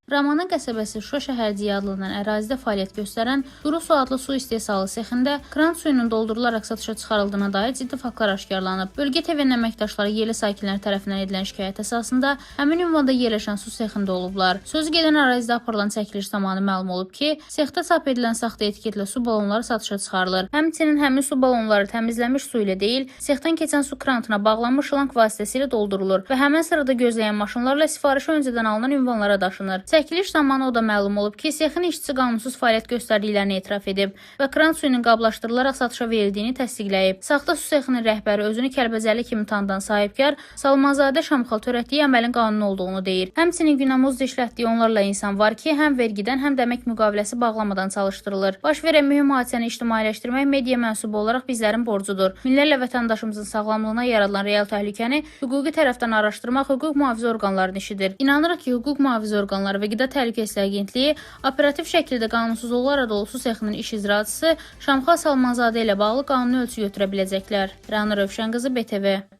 Ramana qəsəbəsi Şuşa şəhərciyi adlanan ərazidə fəaliyyət göstərən Duru su adlı su istehsalı sexində kran suyunun doldurularaq satışa çıxarıldığına dair ciddi faktlar aşkarlanıb. Bölgə TV-nin əməkdaşları yerli sakinlər tərəfindən edilən şikayət əsasında həmin ünvanda yerləşən su sexində olublar. Sözü gedən ərazidə aparılan çəkiliş zamanı məlum olub ki, sexdə çap edilən saxta etiketlə su balonları satışa çıxarılır. Həmçinin həmin su balonları təmizlənmiş su ilə deyil, sexdən keçən su krantına bağlanmış şlanq vasitəsilə doldurulur və həmin sırada gözləyən maşınlarla sifarişi öncədən alınan ünvanlara daşınır. Çəkiliş zamanı o da məlum olub ki, sexin işçisi qanunsuz fəaliyyət göstərdiklərini etiraf edib və kran suyunun qablaşdırılaraq satışa verildiyini təsdiqləyib. Saxta su sexinin rəhbəri özünü Kəlbəcərli kimi tanıdan sahibkar Salmanzadə Şamxal törətdiyi əməlin qanuni olduğunu deyir. Həmçinin günəmuzda işlətdiyi onlarla insan var ki, həm vergidən, həm də əmək müqaviləsi bağlamadan çalışdırılır. Baş verən mühüm hadisəni ictimailəşdirmək media mənsubu olaraq bizlərin borcudur. Minlərlə vətəndaşımızın sağlamlığına yaradılan real təhlükəni hüquqi tərəfdən araşdırmaq hüquq mühafizə orqanlarının işidir. İnanırıq ki, hüquq mühafizə orqanları və Qida Təhlükəsizliyi Agentliyi operativ şəkildə qanunsuzluqlarla dolu su sexinin iş icraçısı Şamxal Salmanzadə ilə bağlı qanuni ölçü götürə biləcəklər. Rəna Rövşən qızı, BTV.